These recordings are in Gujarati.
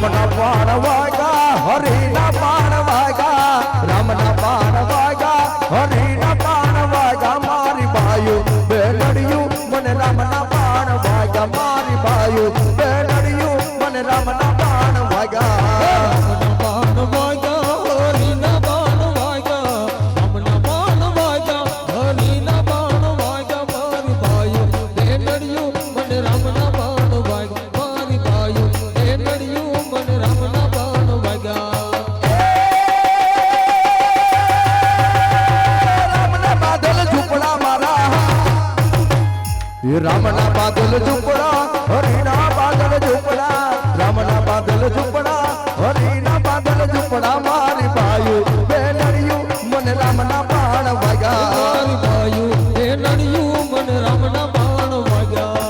રામના બાણ વાગ્યા હરિના બાણ વાગ્યા રામના બાણ વાગ્યા હરિના બાણ વાગ્યા મારી બાયું બેલડિયું મને રામના બાણ વાગ્યા મારી બાયું બેલડિયું મને રામના બાણ વાગ્યા રામના બાદલ ઝૂપડા હરિના બાદલ ઝૂપડા રામના બાદલ ઝૂપડા હરિના બાદલ ઝૂપડા મારી બાયું બેલડિયું મને રામના બાણ વાગ્યા મારી બાયું બેલડિયું મને રામના બાણ વાગ્યા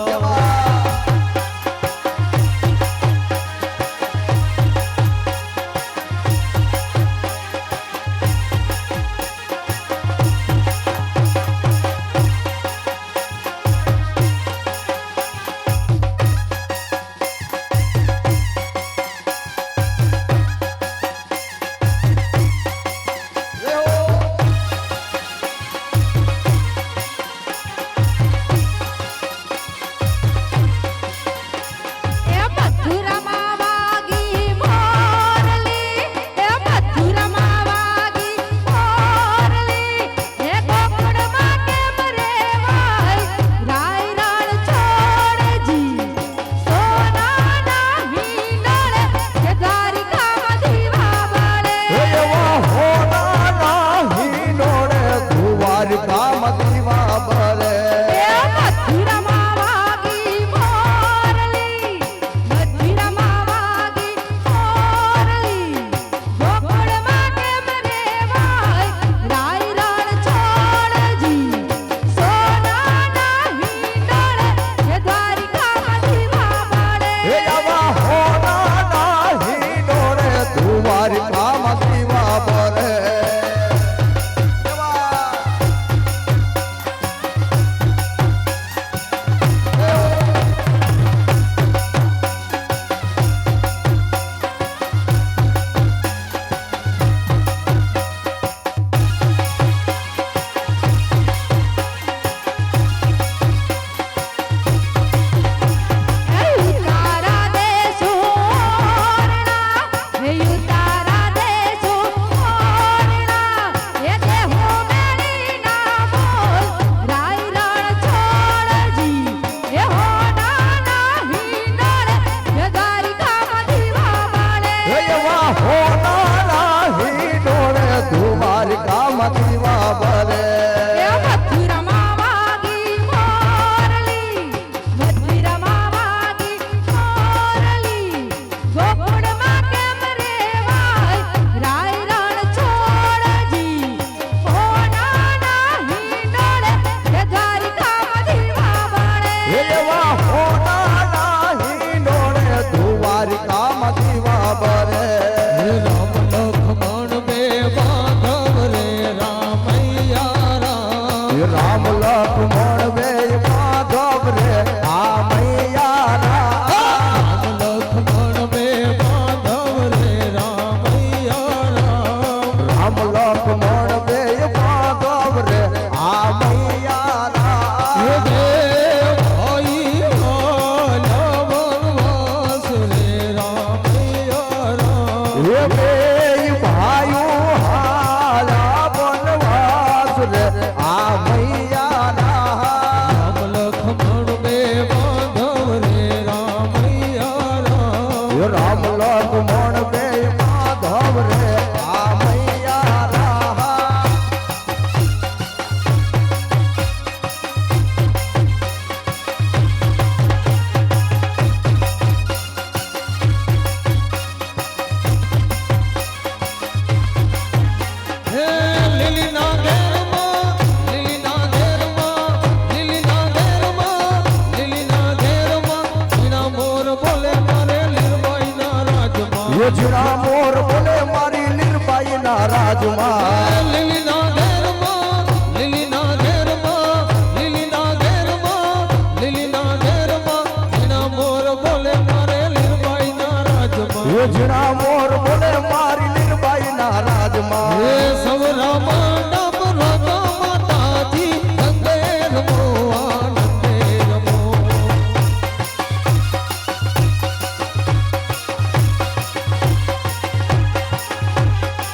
જીણા મોર બોલે મારી લીરબાઈ ના રાજમાં લીલીના ઘેરમાં લીલીના ઘેરમાં લીલીના ઘેરમાં લીલીના ઘેરમાં જીણા મોર બોલે મારે લીરબાઈ ના રાજમાં યોજના મોર બોલે મારી લીલબાઈ ના રાજમાં હે સવરા મંડપ રમો માતાજી નંદે રમો આનંદે રમો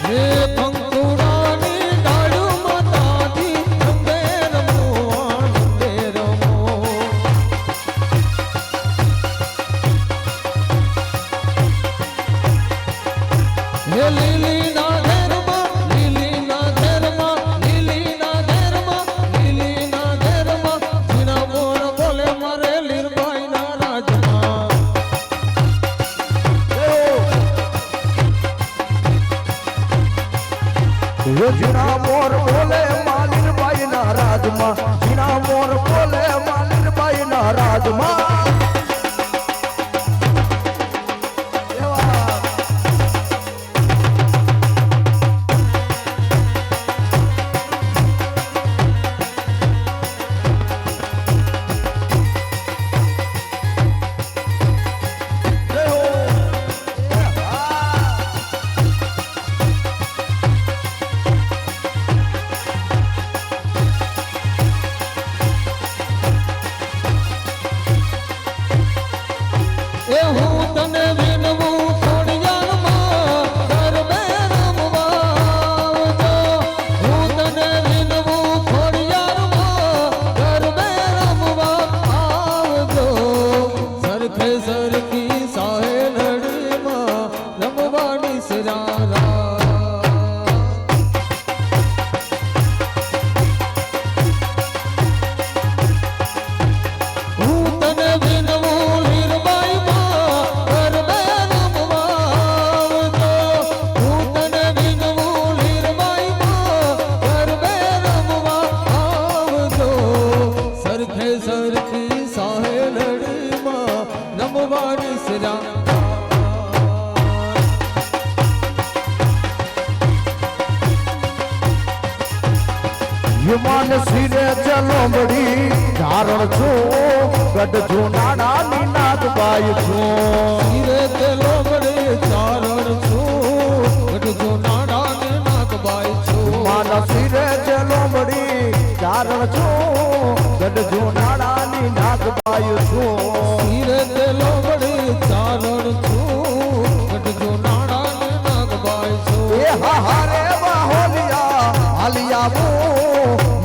હે પંખુડાની ડાળુ માતાજી નંદે રમો આનંદે રમો હે લીલી ના ઘેરમાં લીલી ના ઘેરમાં લીલી ના ઘેરમાં લીલી ના ઘેરમાં જીના મોર બોલે મારે લીલબાઈ ના રાજમાં યોજના મોર બોલે મારી લીલબાઈ ના રાજમાં જીના મોર બોલે મારી લીલબાઈ ના રાજમાં એ હું તને વિનવું ખોડિયારમાં ગરબે રમવા આવજો હું તને વિનવું ખોડિયારમાં ગરબે રમવા આવજો સરખે સરખી સાહેલડીમાં રમવાની સિરારા હું તને વિનવું લીલબાઈ ગરબે રમવા આવજો હું તને વિનવું લીલબાઈ ગરબે રમવા આવજો સરખે સરખી સાહેલડીમાં રમવાની સિરા યુવાન સિરે ચલોમડી ધારણ છું ગઢ જૂનાડાની નાથબાઈ છું હીરે તે લોમડે ચારણ છું ગઢજો નાડાને નાગબાઈ છું માના સિરે ચલોમડી ધારણ છું ગઢ જૂનાડાની નાથબાઈ છું હીરે તે લોમડે ચારણ છું ગઢજો નાડાને નાગબાઈ છું એ હારે વાહોલિયા હાલિયા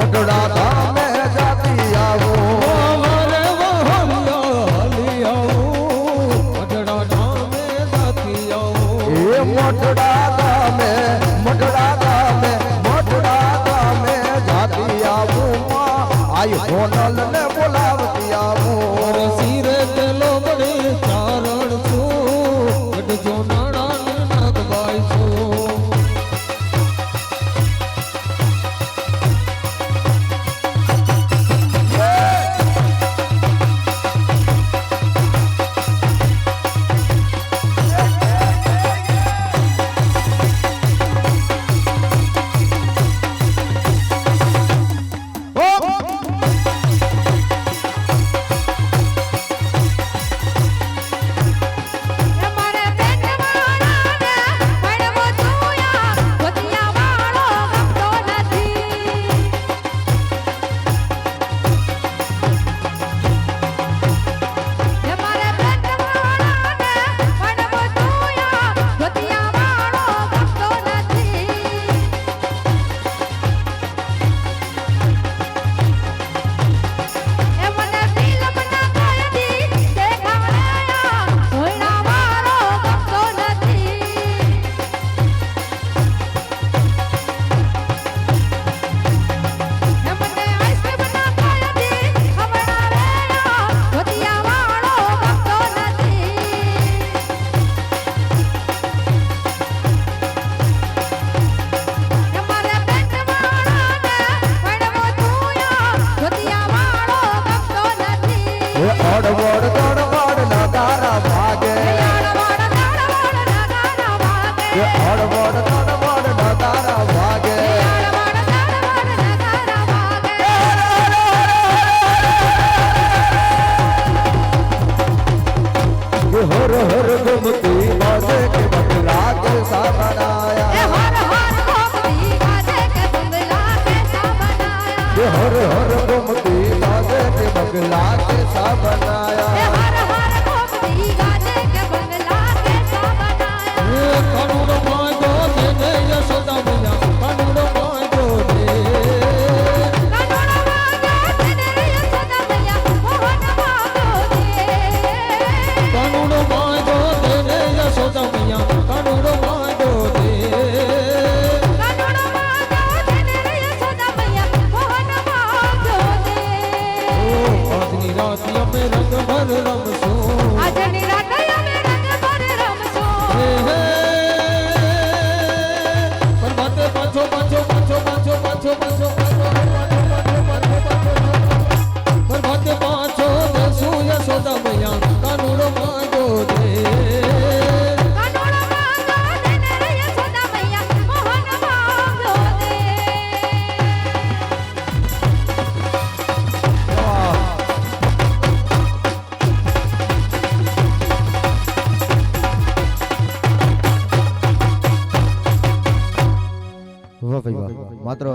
મઢડા ધામે જાતી આવું અમારે વહાલિયા હાલી આવું મઢડા નામે જાતી આવું એ મઢડા ધામે જાતી આવું આઈ હોનલ ને બોલાવતી આવું હીરે તે લોમડે ચારણ છું ગઢજો નાડાને નાગબાઈ છું હર હર ગમતી વાજે યશોદા મૈયા કાનુડો માંગો દે કાનુડો માંગો દે ને રે યશોદા મૈયા મોહન માંગો દે વાહ ભાઈ વાહ. માત્ર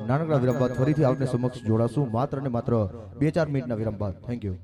નાનકડા વિરામ બાદ ફરીથી આપને સમક્ષ જોડાશું માત્ર ને માત્ર 2-4 મિનિટના વિરામ બાદ. Thank you.